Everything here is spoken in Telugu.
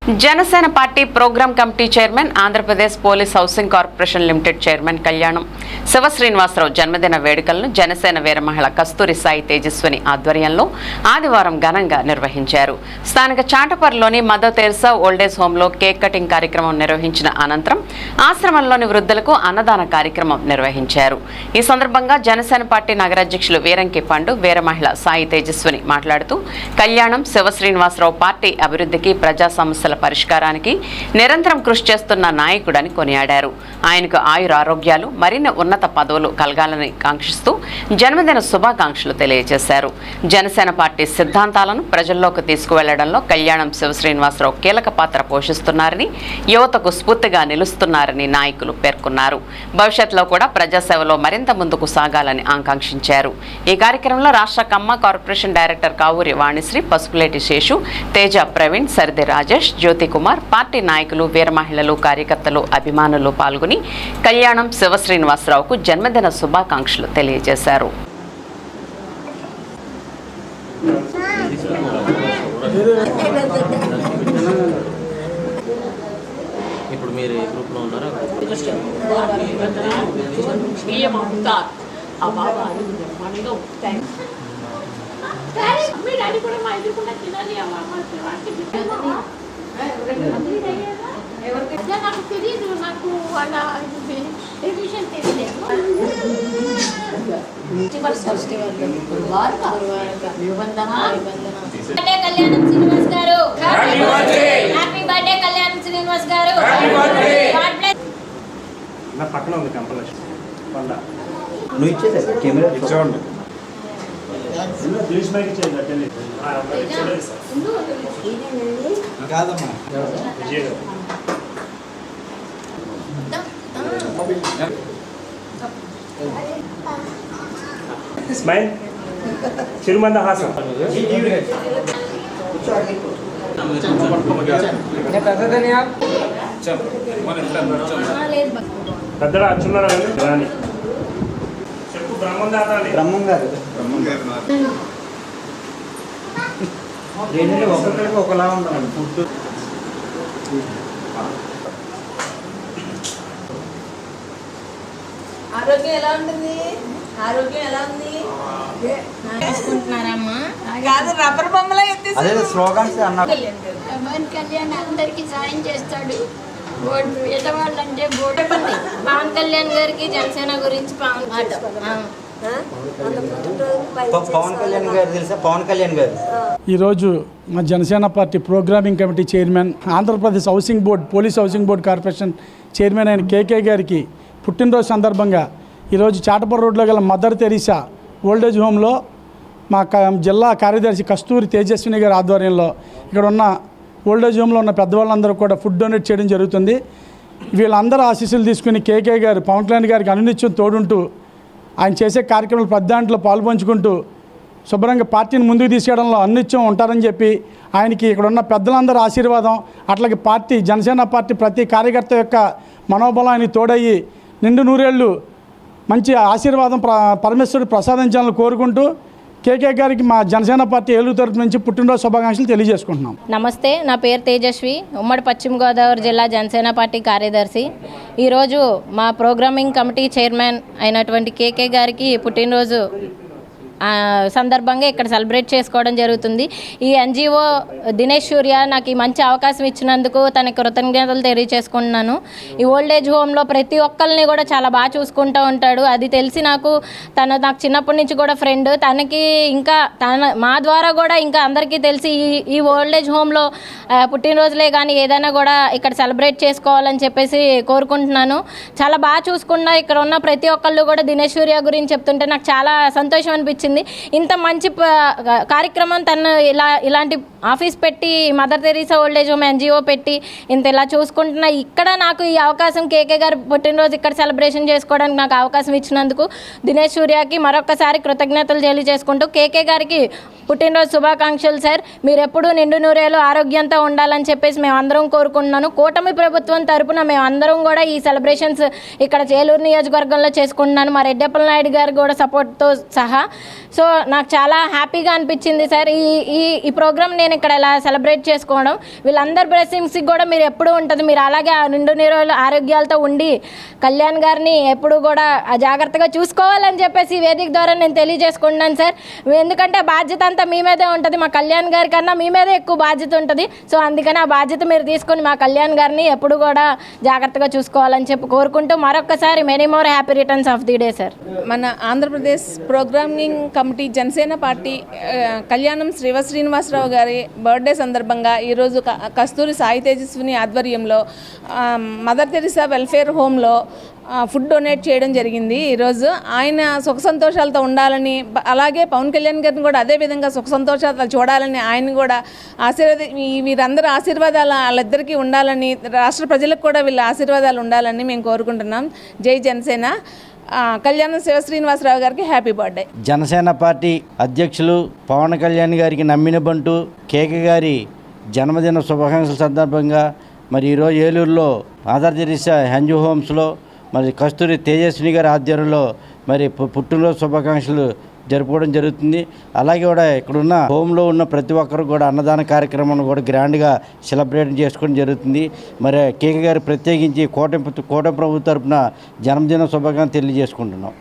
Janasena party programme committee chairman, Andhra Pradesh police housing corporation limited chairman కళ్యాణం శివ శ్రీనివాసరావు జన్మదిన వేడుకలను జనసేన వీర మహిళ కస్తూరి సాయి తేజస్విని ఆధ్వర్యంలో ఆదివారం ఘనంగా నిర్వహించారు. స్థానిక చాటపర్లోని మదర్ తెరెసా ఓల్డేజ్ హోంలో కేక్ కటింగ్ కార్యక్రమం నిర్వహించిన అనంతరం ఆశ్రమంలోని వృద్ధులకు అన్నదాన కార్యక్రమం నిర్వహించారు. ఈ సందర్భంగా జనసేన పార్టీ నగరాధ్యక్షులు వీరంకి పండు, వీర మహిళ సాయి తేజస్విని మాట్లాడుతూ కళ్యాణం శివ శ్రీనివాసరావు పార్టీ అభివృద్ధికి, ప్రజా సమస్యల పరిష్కారానికి నిరంతరం కృషి చేస్తున్న నాయకుడని కొనియాడారు. ఆయనకు ఆయురారోగ్యాలు, మరిన్ని ఉన్నత పదవులు కలగాలని కాంక్షిస్తూ జన్మదిన శుభాకాంక్షలు తెలియజేశారు. జనసేన పార్టీ సిద్ధాంతాలను ప్రజల్లోకి తీసుకువెళ్లడంలో కళ్యాణం శివ శ్రీనివాసరావు కీలక పాత్ర పోషిస్తున్నారని, యువతకు స్ఫూర్తిగా నిలుస్తున్నారని నాయకులు పేర్కొన్నారు. భవిష్యత్తులో కూడా ప్రజాసేవలో మరింత ముందుకు సాగాలని ఆకాంక్షించారు. ఈ కార్యక్రమంలో రాష్ట్ర కమ్మ కార్పొరేషన్ డైరెక్టర్ కావూరి వాణిశ్రీ, పసుపులేటి శేషు, తేజ ప్రవీణ్, సరిది రాజేష్, జ్యోతి కుమార్, పార్టీ నాయకులు, వీర మహిళలు, కార్యకర్తలు, అభిమానులు పాల్గొని కళ్యాణం శివ శ్రీనివాసరావుకు జన్మదిన శుభాకాంక్షలు తెలియజేశారు. ఇప్పుడు మీరు ఏ గ్రూప్లో ఉన్నారా? నాకు తెలియదు, నాకు వాళ్ళ విషయం తెలియలేదు. కళ్యాణం శ్రీనివాస్ గారు, హ్యాపీ బర్త్డే కళ్యాణం శ్రీనివాస్ గారు. నా పక్కన ఉంది కంపల్సరీ పండ నువ్వు ఇచ్చేదా కెమెరా ఇచ్చేవాడి దినేష్ మైక్ ఇచ్చేది అటెండ్ కాదమ్మా విజయ్ గారు స్మైల్ చిరుమంద హాసం పెద్దడా అచ్చున్నారా రాని చెప్పు. బ్రహ్మం దాదాలి బ్రహ్మం గారు ఒకరికి ఒకలా ఉండాలి ఫుడ్. ఆరోగ్యం ఎలా ఉంటుంది? ఆరోగ్యం ఎలా ఉంది? కాదు, రబ్బర్ బొమ్మలా అదే స్లోగన్స్ అన్నారు. పవన్ కళ్యాణ్ అందరికి సాయం చేస్తాడు. పేదవాళ్ళంటే పవన్ కళ్యాణ్ గారికి జనసేన గురించి పవన్ కళ్యాణ్ గారు తెలుసా? పవన్ కళ్యాణ్ గారు ఈరోజు మా Janasena party programming committee chairman, Andhra Pradesh housing board, police housing board corporation chairman అయిన కేకే గారికి పుట్టినరోజు సందర్భంగా ఈరోజు చాటపర్రు రోడ్లో గల మదర్ తెరీసా ఓల్డేజ్ హోమ్లో మా జిల్లా కార్యదర్శి కస్తూరి తేజస్విని గారి ఆధ్వర్యంలో ఇక్కడ ఉన్న ఓల్డేజ్ హోమ్లో ఉన్న పెద్దవాళ్ళందరూ కూడా ఫుడ్ డొనేట్ చేయడం జరుగుతుంది. వీళ్ళందరూ ఆశీస్సులు తీసుకుని కేకే గారు పవన్ కళ్యాణ్ గారికి అనునిత్యం తోడుంటూ ఆయన చేసే కార్యక్రమాలు పెద్దాంట్లో పాల్పంచుకుంటూ శుభ్రంగా పార్టీని ముందుకు తీసుకెళ్లడంలో అన్నిత్యం ఉంటారని చెప్పి ఆయనకి ఇక్కడ ఉన్న పెద్దలందరూ ఆశీర్వాదం, అట్లాగే పార్టీ జనసేన పార్టీ ప్రతి కార్యకర్త యొక్క మనోబలాన్ని తోడయ్యి నిండు నూరేళ్ళు మంచి ఆశీర్వాదం పరమేశ్వరుడు ప్రసాదించాలని కోరుకుంటూ కేకే గారికి మా జనసేన పార్టీ ఏలూరు తరపు నుంచి పుట్టినరోజు శుభాకాంక్షలు తెలియజేసుకుంటున్నాం. నమస్తే, నా పేరు తేజస్వి, ఉమ్మడి పశ్చిమ గోదావరి జిల్లా జనసేన పార్టీ కార్యదర్శి. ఈరోజు మా ప్రోగ్రామింగ్ కమిటీ చైర్మన్ అయినటువంటి కేకే గారికి పుట్టినరోజు సందర్భంగా ఇక్కడ సెలబ్రేట్ చేసుకోవడం జరుగుతుంది. ఈ ఎన్జిఓ దినేష్ సూర్య నాకు ఈ మంచి అవకాశం ఇచ్చినందుకు తన కృతజ్ఞతలు తెలియజేసుకుంటున్నాను. ఈ ఓల్డేజ్ హోమ్లో ప్రతి ఒక్కరిని కూడా చాలా బాగా చూసుకుంటూ ఉంటాడు. అది తెలిసి నాకు చిన్నప్పటి నుంచి కూడా ఫ్రెండ్. తనకి ఇంకా మా ద్వారా కూడా ఇంకా అందరికీ తెలిసి ఈ ఓల్డేజ్ హోమ్లో పుట్టినరోజులే కానీ ఏదైనా కూడా ఇక్కడ సెలబ్రేట్ చేసుకోవాలని చెప్పేసి కోరుకుంటున్నాను. చాలా బాగా చూసుకున్నా ఇక్కడ ఉన్న ప్రతి ఒక్కళ్ళు కూడా దినేష్ సూర్య గురించి చెప్తుంటే నాకు చాలా సంతోషం అనిపించింది. ఇంత మంచి కార్యక్రమం తను ఇలాంటి ఆఫీస్ పెట్టి mother Teresa old age home NGO పెట్టి ఇలా చూసుకుంటున్నా. ఇక్కడ నాకు ఈ అవకాశం కేకే గారు పుట్టినరోజు ఇక్కడ సెలబ్రేషన్ చేసుకోవడానికి నాకు అవకాశం ఇచ్చినందుకు దినేష్ సూర్యకి మరొకసారి కృతజ్ఞతలు తెలియజేసుకుంటూ కేకే గారికి పుట్టినరోజు శుభాకాంక్షలు సార్. మీరు ఎప్పుడూ నిండు నూరేళ్ళు ఆరోగ్యంతో ఉండాలని చెప్పేసి మేమందరం కోరుకుంటున్నాను. కూటమి ప్రభుత్వం తరపున మేమందరం కూడా ఈ సెలబ్రేషన్స్ ఇక్కడ ఏలూరు నియోజకవర్గంలో చేసుకుంటున్నాను. మా రెడ్డప్పల నాయుడు గారు కూడా సపోర్ట్తో సహా సో నాకు చాలా హ్యాపీగా అనిపించింది సార్ ఈ ప్రోగ్రామ్ నేను ఇక్కడ ఇలా సెలబ్రేట్ చేసుకోవడం. వీళ్ళందరి బ్లెస్సింగ్స్కి కూడా మీరు ఎప్పుడూ ఉంటుంది. మీరు అలాగే నిండు నిరోజులు ఆరోగ్యాలతో ఉండి కళ్యాణ్ గారిని ఎప్పుడు కూడా జాగ్రత్తగా చూసుకోవాలని చెప్పేసి ఈ వేదిక ద్వారా నేను తెలియజేసుకుంటున్నాను సార్. ఎందుకంటే బాధ్యత అంతా మీ మీదే ఉంటుంది. మా కళ్యాణ్ గారి కన్నా మీ మీదే ఎక్కువ బాధ్యత ఉంటుంది. సో అందుకని ఆ బాధ్యత మీరు తీసుకొని మా కళ్యాణ్ గారిని ఎప్పుడు కూడా జాగ్రత్తగా చూసుకోవాలని చెప్పి కోరుకుంటూ మరొకసారి many more happy returns of the day sir. మన Andhra Pradesh programming committee Janasena party Kalyanam Srinivasarao గారి బర్త్డే సందర్భంగా ఈరోజు కస్తూరి సాయి తేజస్విని ఆధ్వర్యంలో మదర్ తెరిసా వెల్ఫేర్ హోమ్లో ఫుడ్ డొనేట్ చేయడం జరిగింది. ఈరోజు ఆయన సుఖ సంతోషాలతో ఉండాలని, అలాగే పవన్ కళ్యాణ్ గారిని కూడా అదేవిధంగా సుఖ సంతోషాలతో చూడాలని, ఆయన కూడా వీరందరూ ఆశీర్వాదాలు వాళ్ళిద్దరికీ ఉండాలని, రాష్ట్ర ప్రజలకు కూడా వీళ్ళ ఆశీర్వాదాలు ఉండాలని మేము కోరుకుంటున్నాం. జై జనసేన. కళ్యాణం శ్రీనివాసరావు గారికి హ్యాపీ బర్త్డే. జనసేన పార్టీ అధ్యక్షులు పవన్ కళ్యాణ్ గారికి నమ్మిన బంటు కేకే గారి జన్మదిన శుభాకాంక్షల సందర్భంగా మరి ఈరోజు ఏలూరులో మదర్ తెరిసా హెంజు హోమ్స్లో మరి కస్తూరి తేజస్విని గారి ఆధ్వర్యంలో మరి పుట్టినరోజు శుభాకాంక్షలు జరుపుకోవడం జరుగుతుంది. అలాగే కూడా ఇక్కడున్న హోమ్లో ఉన్న ప్రతి ఒక్కరు కూడా అన్నదాన కార్యక్రమాన్ని కూడా గ్రాండ్గా సెలబ్రేట్ చేసుకోవడం జరుగుతుంది. మరి కేకే గారు ప్రత్యేకించి కోటం ప్రభుత్వం తరపున జన్మదిన శుభాకాంక్షలు తెలియజేసుకుంటున్నాం.